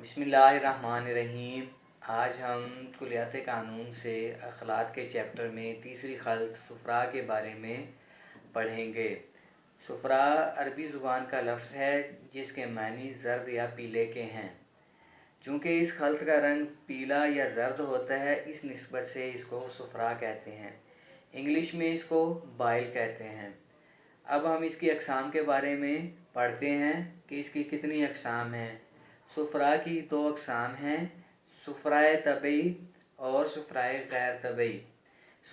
बिस्मिल्लाहिर्रहमानिर्रहीम। आज हम कुलियात कानून से अखलाक के चैप्टर में तीसरी खल्त सुफ़रा के बारे में पढ़ेंगे। सुफ़रा अरबी ज़ुबान का लफ्ज़ है जिसके मानी ज़र्द या पीले के हैं। चूँकि इस खल्त का रंग पीला या ज़र्द होता है, इस निस्बत से इसको सुफ़रा कहते हैं। इंग्लिश में इसको बाइल कहते हैं। अब हम इसकी अक़साम के बारे में पढ़ते हैं कि इसकी कितनी अक़साम हैं। सुफ़रा की दो अक़साम हैं, सुफ़राए तबई और सुफ़राए गैर तबई।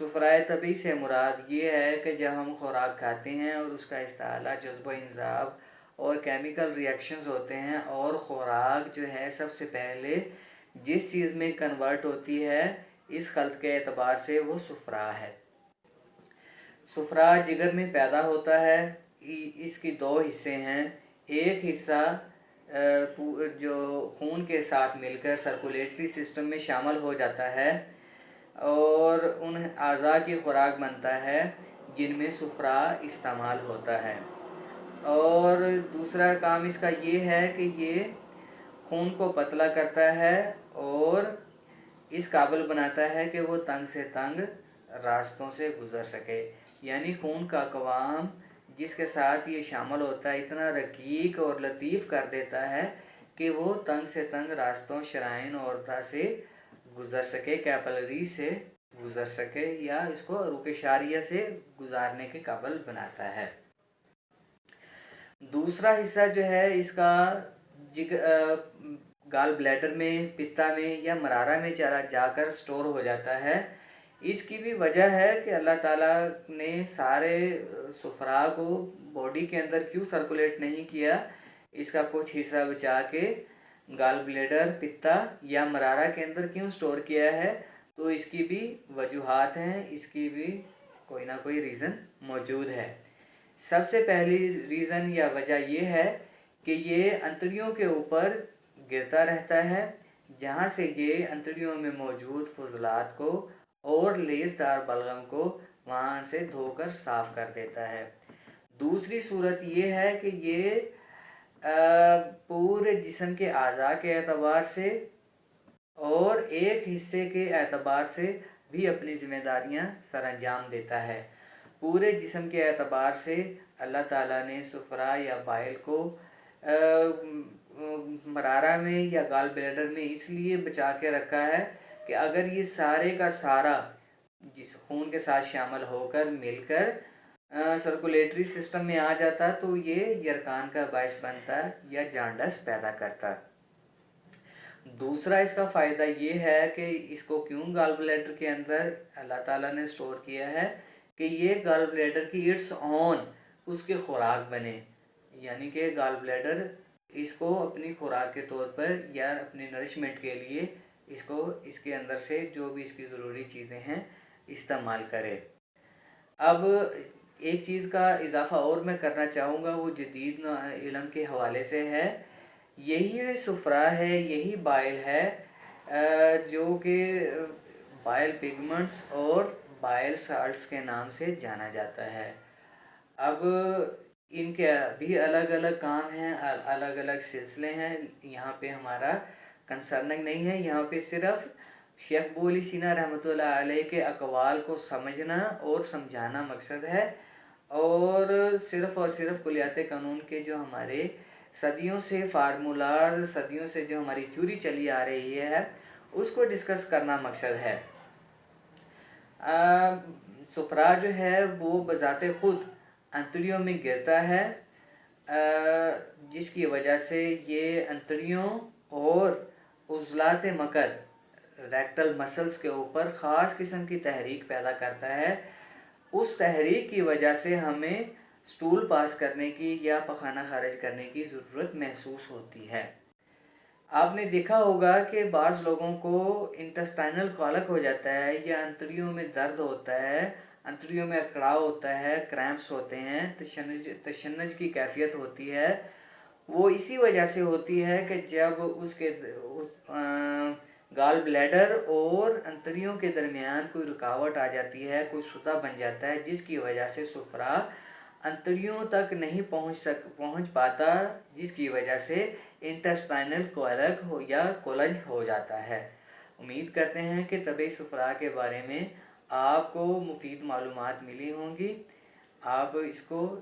सुफ़राए तबई से मुराद ये है कि जब हम खुराक खाते हैं और उसका इस्तेमाल जज्ब इंज़ाब और केमिकल रिएक्शंस होते हैं और खुराक जो है सबसे पहले जिस चीज़ में कन्वर्ट होती है, इस खल्त के एतबार से वो सुफ़रा है। सुफ़रा जिगर में पैदा होता है। इसकी दो हिस्से हैं। एक हिस्सा जो खून के साथ मिलकर सर्कुलेटरी सिस्टम में शामिल हो जाता है और उन अज़ा की खुराक बनता है जिनमें सुफ़रा इस्तेमाल होता है। और दूसरा काम इसका ये है कि ये खून को पतला करता है और इस काबिल बनाता है कि वो तंग से तंग रास्तों से गुज़र सके। यानी खून का कवाम जिसके साथ ये शामिल होता है इतना रकीक और लतीफ़ कर देता है कि वो तंग से तंग रास्तों शराइन और से गुज़र सके, कैपिलरी से गुज़र सके या इसको रुकेशारिया से गुज़ारने के काबिल बनाता है। दूसरा हिस्सा जो है इसका गाल ब्लैडर में, पित्ता में या मरारा में चला जाकर स्टोर हो जाता है। इसकी भी वजह है कि अल्लाह ताला ने सारे सुफ़रा को बॉडी के अंदर क्यों सर्कुलेट नहीं किया, इसका कुछ हिस्सा बचा के गाल ब्लैडर, पित्ता या मरारा के अंदर क्यों स्टोर किया है, तो इसकी भी वजूहात हैं, इसकी भी कोई ना कोई रीज़न मौजूद है। सबसे पहली रीज़न या वजह ये है कि ये अंतड़ियों के ऊपर गिरता रहता है, जहाँ से ये अंतड़ियों में मौजूद फजलात को और लेसदार बलगम को वहाँ से धोकर साफ़ कर देता है। दूसरी सूरत ये है कि ये पूरे जिस्म के अज़ा के एतबार से और एक हिस्से के एतबार से भी अपनी ज़िम्मेदारियाँ सरअंजाम देता है। पूरे जिस्म के एतबार से अल्लाह ताला ने सुफ़रा या बाइल को मरारा में या गाल ब्लैडर में इसलिए बचा के रखा है कि अगर ये सारे का सारा जिस खून के साथ शामिल होकर मिलकर सर्कुलेटरी सिस्टम में आ जाता तो ये यरकान का बायस बनता या जांडस पैदा करता। दूसरा इसका फ़ायदा ये है कि इसको क्यों गाल ब्लैडर के अंदर अल्लाह ताला ने स्टोर किया है कि ये गाल ब्लैडर की इट्स ऑन उसके खुराक बने। यानी कि गाल ब्लैडर इसको अपनी खुराक के तौर पर या अपनी नरिशमेंट के लिए इसको इसके अंदर से जो भी इसकी ज़रूरी चीज़ें हैं इस्तेमाल करे। अब एक चीज़ का इजाफ़ा और मैं करना चाहूँगा, वो जदीद इल्म के हवाले से है। यही सुफ़रा है, यही बाइल है जो कि बाइल पिगमेंट्स और बाइल साल्ट्स के नाम से जाना जाता है। अब इनके भी अलग अलग काम हैं, अलग अलग सिलसिले हैं। यहाँ पे हमारा कंसर्निंग नहीं है, यहाँ पे सिर्फ़ शेख बू अली सीना रहमतुल्लाह अलैह के अक़वाल को समझना और समझाना मकसद है और सिर्फ़ कुलियात कानून के जो हमारे सदियों से फार्मूलाज, सदियों से जो हमारी थ्योरी चली आ रही है उसको डिस्कस करना मकसद है। सुफ़रा जो है वो बज़ाते ख़ुद अंतड़ियों में गिरता है, जिसकी वजह से ये अंतड़ियों और उज़लात मकद रेक्टल मसल्स के ऊपर ख़ास किस्म की तहरीक पैदा करता है। उस तहरीक की वजह से हमें स्टूल पास करने की या पखाना खारिज करने की ज़रूरत महसूस होती है। आपने देखा होगा कि बाज़ लोगों को इंटेस्टाइनल कॉलक हो जाता है या अंतड़ियों में दर्द होता है, अंतड़ियों में अकड़ाव होता है, क्रैम्प्स होते हैं, तशन्नुज की कैफियत होती है। वो इसी वजह से होती है कि जब उसके गाल ब्लैडर और अंतड़ियों के दरमियान कोई रुकावट आ जाती है, कोई सुता बन जाता है, जिसकी वजह से सुफ़रा अंतड़ियों तक नहीं पहुंच पाता, जिसकी वजह से انٹسٹائنل کولک یا کولج ہو جاتا ہے۔ امید کرتے ہیں کہ طبی صفرا کے بارے میں آپ کو مفید معلومات ملی ہوں گی۔ آپ اس کو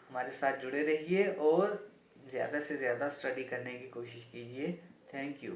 ہمارے ساتھ جڑے رہیے اور زیادہ سے زیادہ اسٹڈی کرنے کی کوشش کیجیے۔ Thank you.